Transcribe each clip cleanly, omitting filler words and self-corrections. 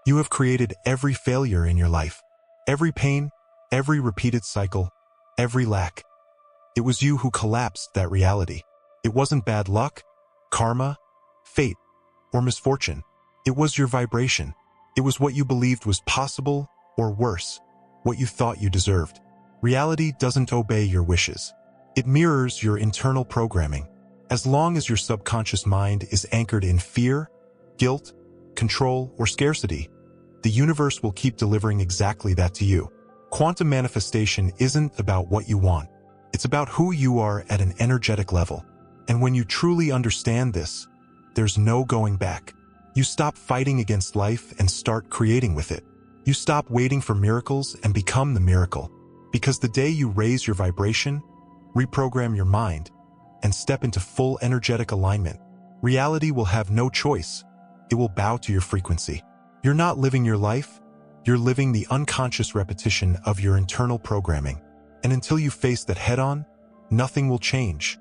You have created every failure in your life, every pain, every repeated cycle, every lack. It was you who collapsed that reality. It wasn't bad luck, karma, fate, or misfortune. It was your vibration. It was what you believed was possible, or worse, what you thought you deserved. Reality doesn't obey your wishes. It mirrors your internal programming. As long as your subconscious mind is anchored in fear, guilt, control, or scarcity, the universe will keep delivering exactly that to you. Quantum manifestation isn't about what you want. It's about who you are at an energetic level. And when you truly understand this, there's no going back. You stop fighting against life and start creating with it. You stop waiting for miracles and become the miracle. Because the day you raise your vibration, reprogram your mind, and step into full energetic alignment, reality will have no choice. It will bow to your frequency. You're not living your life, you're living the unconscious repetition of your internal programming. And until you face that head-on, nothing will change.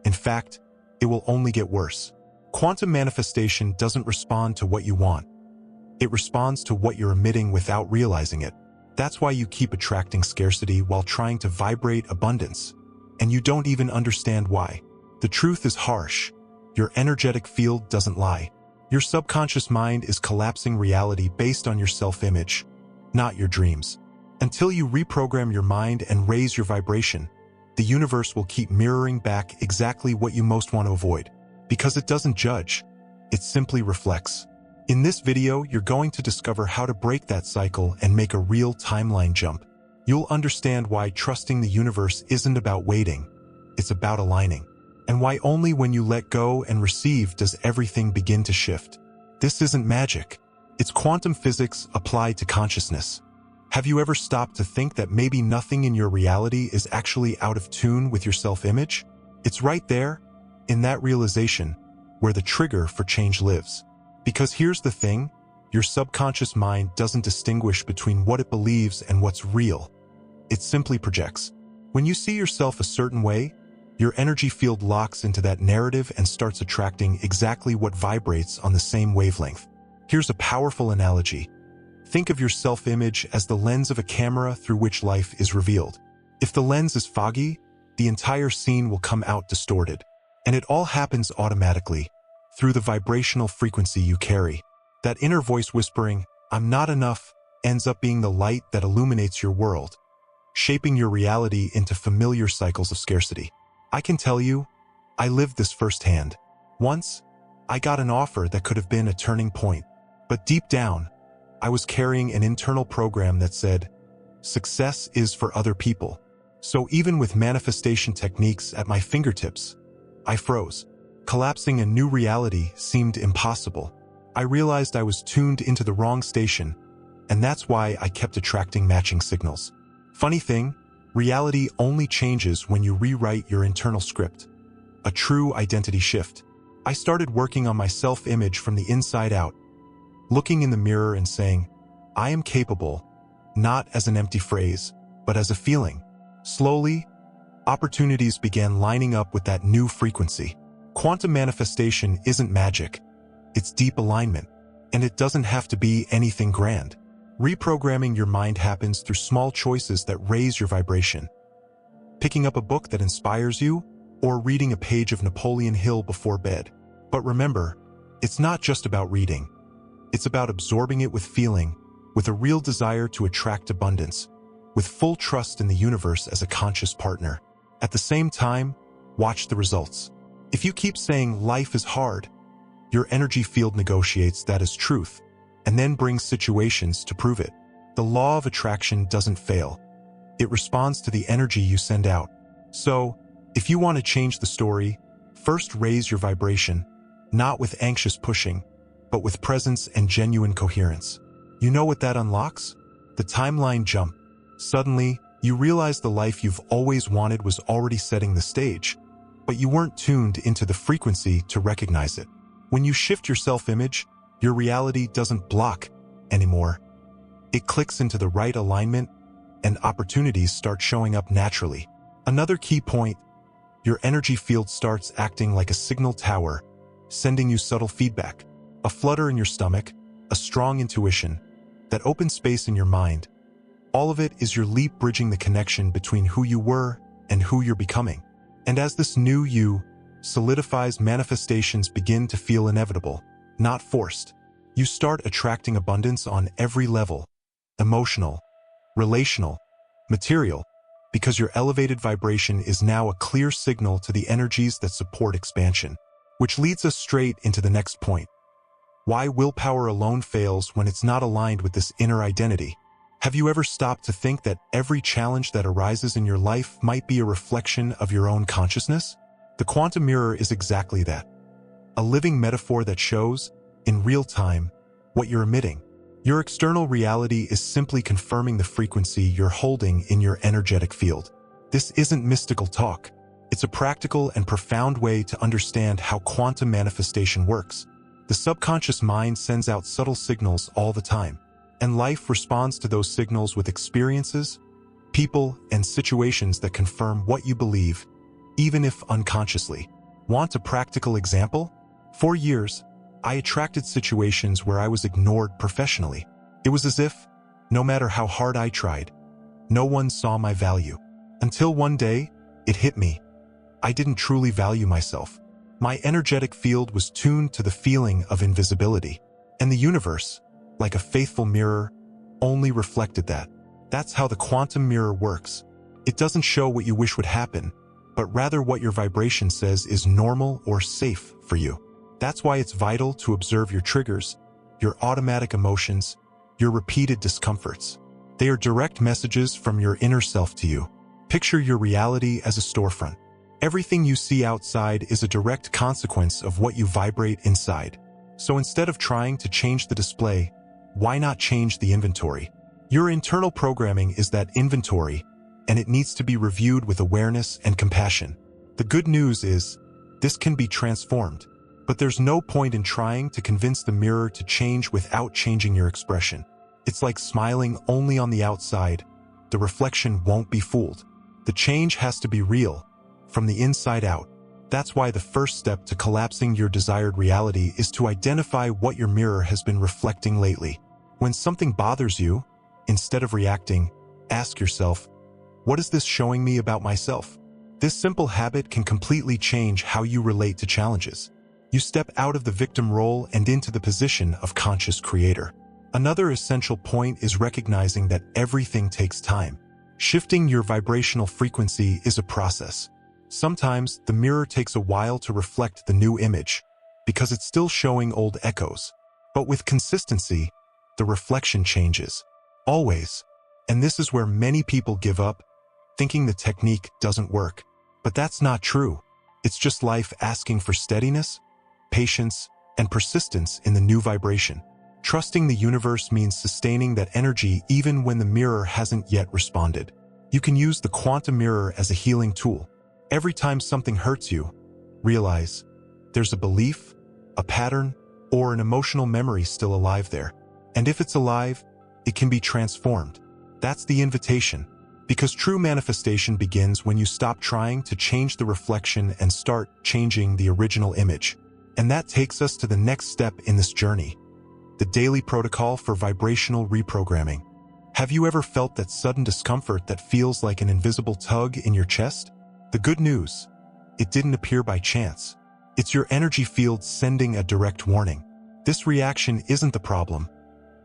In fact, it will only get worse. Quantum manifestation doesn't respond to what you want. It responds to what you're emitting without realizing it. That's why you keep attracting scarcity while trying to vibrate abundance. And you don't even understand why. The truth is harsh. Your energetic field doesn't lie. Your subconscious mind is collapsing reality based on your self-image, not your dreams. Until you reprogram your mind and raise your vibration, the universe will keep mirroring back exactly what you most want to avoid. Because it doesn't judge, it simply reflects. In this video, you're going to discover how to break that cycle and make a real timeline jump. You'll understand why trusting the universe isn't about waiting, it's about aligning. And why only when you let go and receive does everything begin to shift. This isn't magic. It's quantum physics applied to consciousness. Have you ever stopped to think that maybe nothing in your reality is actually out of tune with your self-image? It's right there, in that realization, where the trigger for change lives. Because here's the thing, your subconscious mind doesn't distinguish between what it believes and what's real. It simply projects. When you see yourself a certain way, your energy field locks into that narrative and starts attracting exactly what vibrates on the same wavelength. Here's a powerful analogy. Think of your self-image as the lens of a camera through which life is revealed. If the lens is foggy, the entire scene will come out distorted. And it all happens automatically, through the vibrational frequency you carry. That inner voice whispering, "I'm not enough," ends up being the light that illuminates your world, shaping your reality into familiar cycles of scarcity. I can tell you, I lived this firsthand. Once, I got an offer that could have been a turning point. But deep down, I was carrying an internal program that said, success is for other people. So even with manifestation techniques at my fingertips, I froze. Collapsing a new reality seemed impossible. I realized I was tuned into the wrong station, and that's why I kept attracting matching signals. Funny thing, reality only changes when you rewrite your internal script. A true identity shift. I started working on my self-image from the inside out, looking in the mirror and saying, I am capable, not as an empty phrase, but as a feeling. Slowly, opportunities began lining up with that new frequency. Quantum manifestation isn't magic. It's deep alignment, and it doesn't have to be anything grand. Reprogramming your mind happens through small choices that raise your vibration. Picking up a book that inspires you, or reading a page of Napoleon Hill before bed. But remember, it's not just about reading. It's about absorbing it with feeling, with a real desire to attract abundance, with full trust in the universe as a conscious partner. At the same time, watch the results. If you keep saying life is hard, your energy field negotiates that as truth, and then brings situations to prove it. The law of attraction doesn't fail. It responds to the energy you send out. So, if you want to change the story, first raise your vibration, not with anxious pushing, but with presence and genuine coherence. You know what that unlocks? The timeline jump. Suddenly, you realize the life you've always wanted was already setting the stage, but you weren't tuned into the frequency to recognize it. When you shift your self-image, your reality doesn't block anymore. It clicks into the right alignment, and opportunities start showing up naturally. Another key point, your energy field starts acting like a signal tower, sending you subtle feedback. A flutter in your stomach, a strong intuition, that open space in your mind. All of it is your leap bridging the connection between who you were and who you're becoming. And as this new you solidifies, manifestations begin to feel inevitable, not forced. You start attracting abundance on every level: emotional, relational, material, because your elevated vibration is now a clear signal to the energies that support expansion. Which leads us straight into the next point: why willpower alone fails when it's not aligned with this inner identity. Have you ever stopped to think that every challenge that arises in your life might be a reflection of your own consciousness? The quantum mirror is exactly that. A living metaphor that shows, in real time, what you're emitting. Your external reality is simply confirming the frequency you're holding in your energetic field. This isn't mystical talk. It's a practical and profound way to understand how quantum manifestation works. The subconscious mind sends out subtle signals all the time, and life responds to those signals with experiences, people, and situations that confirm what you believe, even if unconsciously. Want a practical example? For years, I attracted situations where I was ignored professionally. It was as if, no matter how hard I tried, no one saw my value. Until one day, it hit me. I didn't truly value myself. My energetic field was tuned to the feeling of invisibility. And the universe, like a faithful mirror, only reflected that. That's how the quantum mirror works. It doesn't show what you wish would happen, but rather what your vibration says is normal or safe for you. That's why it's vital to observe your triggers, your automatic emotions, your repeated discomforts. They are direct messages from your inner self to you. Picture your reality as a storefront. Everything you see outside is a direct consequence of what you vibrate inside. So instead of trying to change the display, why not change the inventory? Your internal programming is that inventory, and it needs to be reviewed with awareness and compassion. The good news is, this can be transformed. But there's no point in trying to convince the mirror to change without changing your expression. It's like smiling only on the outside. The reflection won't be fooled. The change has to be real, from the inside out. That's why the first step to collapsing your desired reality is to identify what your mirror has been reflecting lately. When something bothers you, instead of reacting, ask yourself, what is this showing me about myself? This simple habit can completely change how you relate to challenges. You step out of the victim role and into the position of conscious creator. Another essential point is recognizing that everything takes time. Shifting your vibrational frequency is a process. Sometimes the mirror takes a while to reflect the new image, because it's still showing old echoes. But with consistency, the reflection changes. Always. And this is where many people give up, thinking the technique doesn't work. But that's not true. It's just life asking for steadiness, patience, and persistence in the new vibration. Trusting the universe means sustaining that energy even when the mirror hasn't yet responded. You can use the quantum mirror as a healing tool. Every time something hurts you, realize there's a belief, a pattern, or an emotional memory still alive there. And if it's alive, it can be transformed. That's the invitation. Because true manifestation begins when you stop trying to change the reflection and start changing the original image. And that takes us to the next step in this journey: the daily protocol for vibrational reprogramming. Have you ever felt that sudden discomfort that feels like an invisible tug in your chest? The good news: it didn't appear by chance. It's your energy field sending a direct warning. This reaction isn't the problem.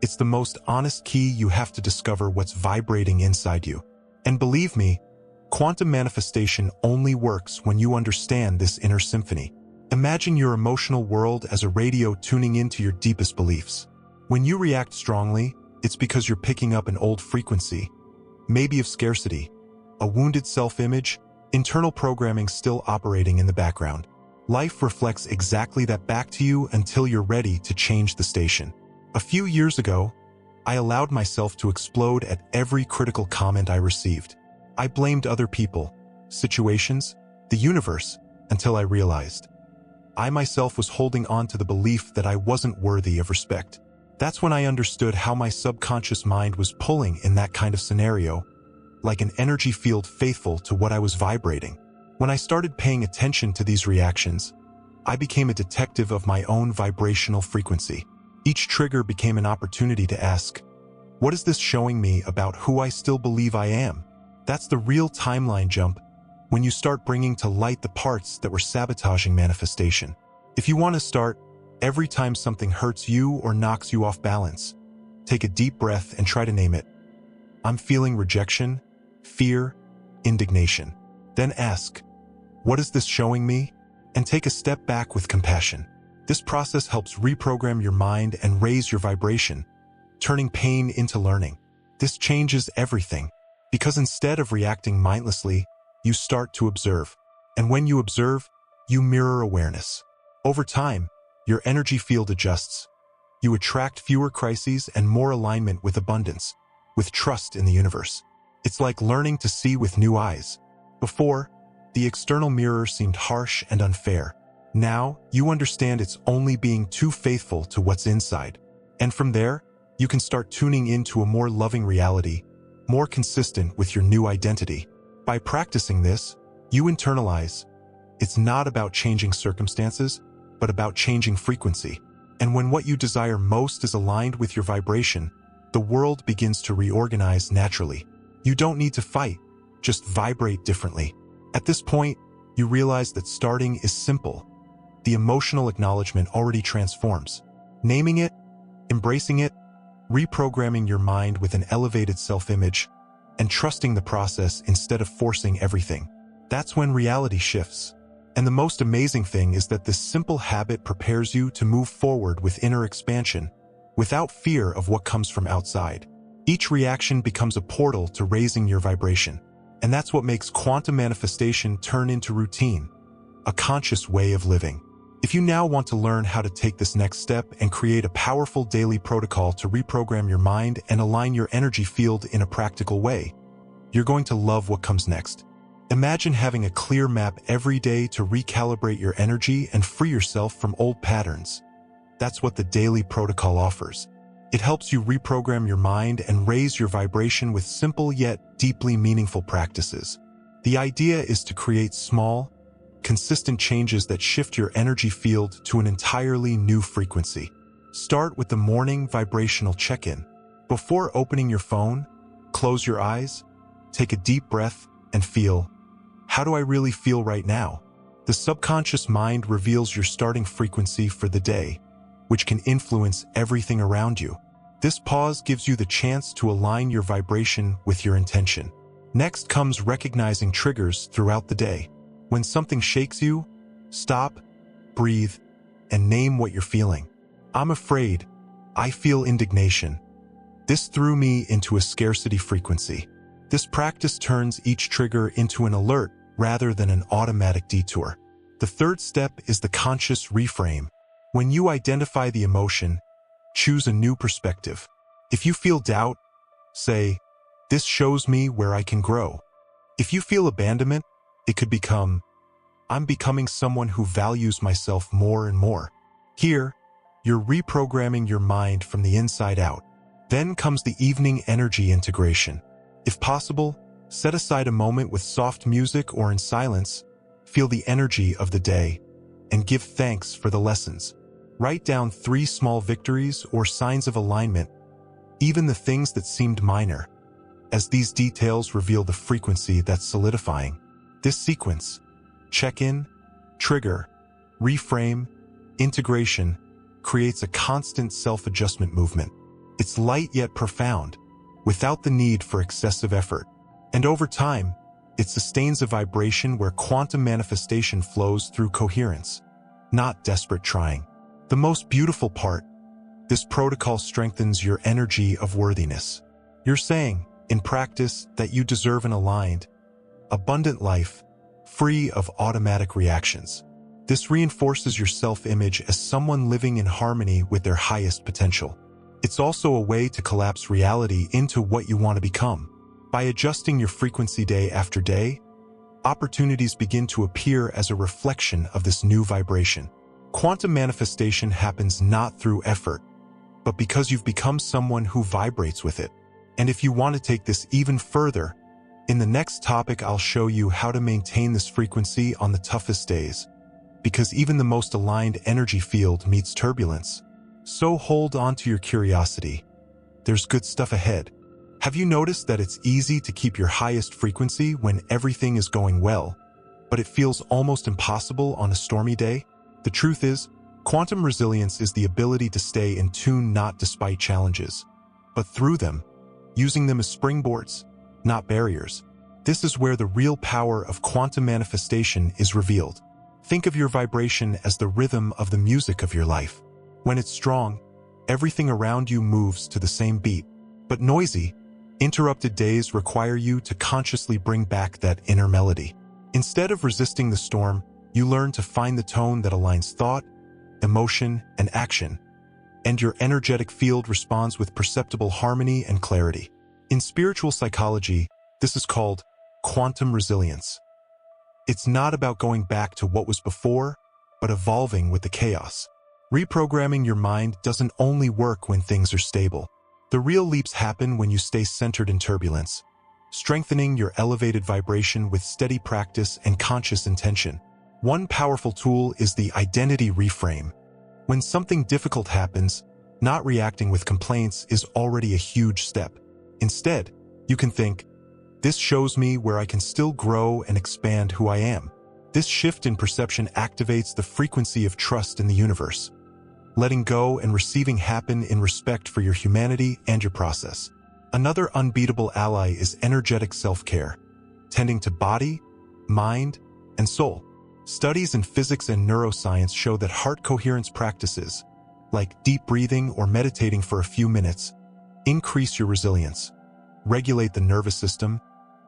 It's the most honest key. You have to discover what's vibrating inside you. And believe me, quantum manifestation only works when you understand this inner symphony. Imagine your emotional world as a radio tuning into your deepest beliefs. When you react strongly, it's because you're picking up an old frequency, maybe of scarcity, a wounded self-image, internal programming still operating in the background. Life reflects exactly that back to you until you're ready to change the station. A few years ago, I allowed myself to explode at every critical comment I received. I blamed other people, situations, the universe, until I realized I myself was holding on to the belief that I wasn't worthy of respect. That's when I understood how my subconscious mind was pulling in that kind of scenario, like an energy field faithful to what I was vibrating. When I started paying attention to these reactions, I became a detective of my own vibrational frequency. Each trigger became an opportunity to ask, What is this showing me about who I still believe I am? That's the real timeline jump, when you start bringing to light the parts that were sabotaging manifestation. If you want to start, every time something hurts you or knocks you off balance, take a deep breath and try to name it. I'm feeling rejection, fear, indignation. Then ask, what is this showing me? And take a step back with compassion. This process helps reprogram your mind and raise your vibration, turning pain into learning. This changes everything, because instead of reacting mindlessly, you start to observe. And when you observe, you mirror awareness. Over time, your energy field adjusts. You attract fewer crises and more alignment with abundance, with trust in the universe. It's like learning to see with new eyes. Before, the external mirror seemed harsh and unfair. Now, you understand it's only being too faithful to what's inside. And from there, you can start tuning into a more loving reality, more consistent with your new identity. By practicing this, you internalize. It's not about changing circumstances, but about changing frequency. And when what you desire most is aligned with your vibration, the world begins to reorganize naturally. You don't need to fight, just vibrate differently. At this point, you realize that starting is simple. The emotional acknowledgement already transforms. Naming it, embracing it, reprogramming your mind with an elevated self-image, and trusting the process instead of forcing everything. That's when reality shifts. And the most amazing thing is that this simple habit prepares you to move forward with inner expansion, without fear of what comes from outside. Each reaction becomes a portal to raising your vibration. And that's what makes quantum manifestation turn into routine, a conscious way of living. If you now want to learn how to take this next step and create a powerful daily protocol to reprogram your mind and align your energy field in a practical way, you're going to love what comes next. Imagine having a clear map every day to recalibrate your energy and free yourself from old patterns. That's what the daily protocol offers. It helps you reprogram your mind and raise your vibration with simple yet deeply meaningful practices. The idea is to create small, consistent changes that shift your energy field to an entirely new frequency. Start with the morning vibrational check-in. Before opening your phone, close your eyes, take a deep breath, and feel, how do I really feel right now? The subconscious mind reveals your starting frequency for the day, which can influence everything around you. This pause gives you the chance to align your vibration with your intention. Next comes recognizing triggers throughout the day. When something shakes you, stop, breathe, and name what you're feeling. I'm afraid. I feel indignation. This threw me into a scarcity frequency. This practice turns each trigger into an alert rather than an automatic detour. The third step is the conscious reframe. When you identify the emotion, choose a new perspective. If you feel doubt, say, this shows me where I can grow. If you feel abandonment, it could become, I'm becoming someone who values myself more and more. Here, you're reprogramming your mind from the inside out. Then comes the evening energy integration. If possible, set aside a moment with soft music or in silence, feel the energy of the day, and give thanks for the lessons. Write down 3 small victories or signs of alignment, even the things that seemed minor, as these details reveal the frequency that's solidifying. This sequence, check-in, trigger, reframe, integration, creates a constant self-adjustment movement. It's light yet profound, without the need for excessive effort. And over time, it sustains a vibration where quantum manifestation flows through coherence, not desperate trying. The most beautiful part, this protocol strengthens your energy of worthiness. You're saying, in practice, that you deserve an aligned, abundant life, free of automatic reactions. This reinforces your self-image as someone living in harmony with their highest potential. It's also a way to collapse reality into what you want to become. By adjusting your frequency day after day, opportunities begin to appear as a reflection of this new vibration. Quantum manifestation happens not through effort, but because you've become someone who vibrates with it. And if you want to take this even further, in the next topic I'll show you how to maintain this frequency on the toughest days, because even the most aligned energy field meets turbulence. So hold on to your curiosity. there's good stuff ahead. Have you noticed that it's easy to keep your highest frequency when everything is going well, but it feels almost impossible on a stormy day? The truth is, quantum resilience is the ability to stay in tune not despite challenges, but through them, using them as springboards, not barriers. This is where the real power of quantum manifestation is revealed. Think of your vibration as the rhythm of the music of your life. When it's strong, everything around you moves to the same beat. But noisy, interrupted days require you to consciously bring back that inner melody. Instead of resisting the storm, you learn to find the tone that aligns thought, emotion, and action, and your energetic field responds with perceptible harmony and clarity. In spiritual psychology, this is called quantum resilience. It's not about going back to what was before, but evolving with the chaos. Reprogramming your mind doesn't only work when things are stable. The real leaps happen when you stay centered in turbulence, strengthening your elevated vibration with steady practice and conscious intention. One powerful tool is the identity reframe. When something difficult happens, not reacting with complaints is already a huge step. Instead, you can think, this shows me where I can still grow and expand who I am. This shift in perception activates the frequency of trust in the universe. Letting go and receiving happen in respect for your humanity and your process. Another unbeatable ally is energetic self-care, tending to body, mind, and soul. Studies in physics and neuroscience show that heart coherence practices, like deep breathing or meditating for a few minutes, increase your resilience, regulate the nervous system,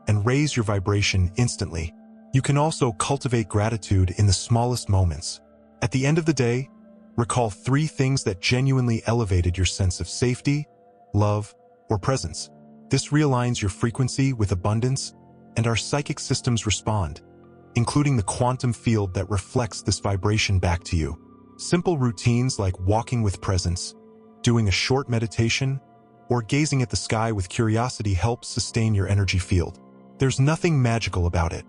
and raise your vibration instantly. You can also cultivate gratitude in the smallest moments. At the end of the day, recall 3 things that genuinely elevated your sense of safety, love, or presence. This realigns your frequency with abundance, and our psychic systems respond, including the quantum field that reflects this vibration back to you. Simple routines like walking with presence, doing a short meditation, or gazing at the sky with curiosity help sustain your energy field. There's nothing magical about it.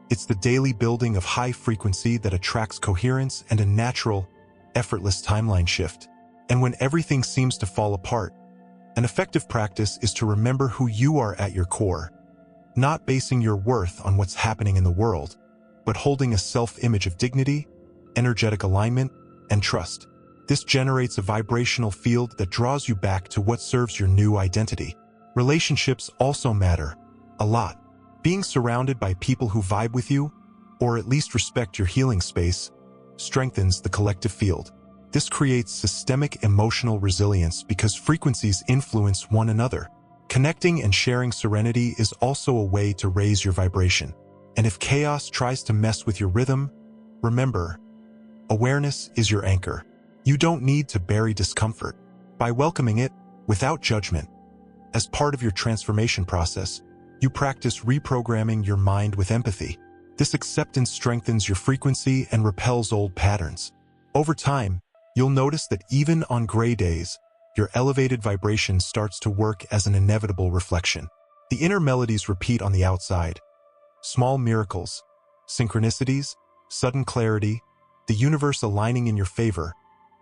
It's the daily building of high frequency that attracts coherence and a natural, effortless timeline shift. And when everything seems to fall apart, an effective practice is to remember who you are at your core, not basing your worth on what's happening in the world, but holding a self-image of dignity, energetic alignment, and trust. This generates a vibrational field that draws you back to what serves your new identity. Relationships also matter a lot. Being surrounded by people who vibe with you, or at least respect your healing space, strengthens the collective field. This creates systemic emotional resilience because frequencies influence one another. Connecting and sharing serenity is also a way to raise your vibration. And if chaos tries to mess with your rhythm, remember, awareness is your anchor. You don't need to bury discomfort. By welcoming it, without judgment, as part of your transformation process, you practice reprogramming your mind with empathy. This acceptance strengthens your frequency and repels old patterns. Over time, you'll notice that even on gray days, your elevated vibration starts to work as an inevitable reflection. The inner melodies repeat on the outside. Small miracles, synchronicities, sudden clarity, the universe aligning in your favor,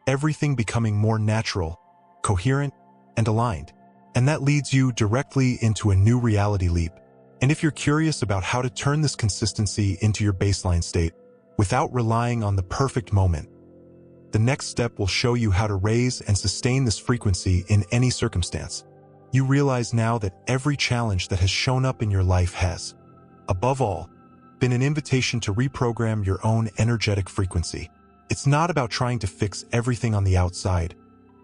everything becoming more natural, coherent, and aligned. And that leads you directly into a new reality leap. And if you're curious about how to turn this consistency into your baseline state without relying on the perfect moment, the next step will show you how to raise and sustain this frequency in any circumstance. You realize now that every challenge that has shown up in your life has, above all, been an invitation to reprogram your own energetic frequency. It's not about trying to fix everything on the outside,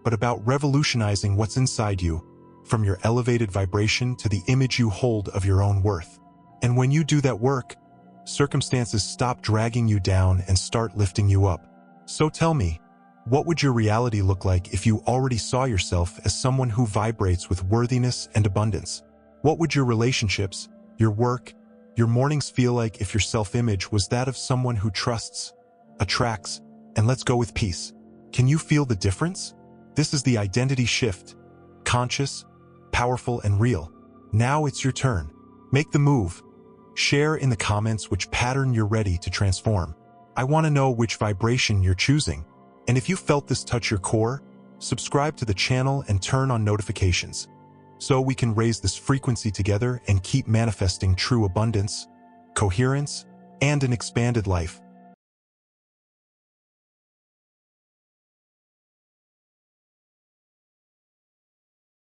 but about revolutionizing what's inside you, from your elevated vibration to the image you hold of your own worth. And when you do that work, circumstances stop dragging you down and start lifting you up. So tell me, what would your reality look like if you already saw yourself as someone who vibrates with worthiness and abundance? What would your relationships, your work, your mornings feel like if your self-image was that of someone who trusts, attracts, and lets go with peace? Can you feel the difference? This is the identity shift. Conscious, powerful, and real. Now it's your turn. Make the move. Share in the comments which pattern you're ready to transform. I want to know which vibration you're choosing. And if you felt this touch your core, subscribe to the channel and turn on notifications so we can raise this frequency together and keep manifesting true abundance, coherence, and an expanded life.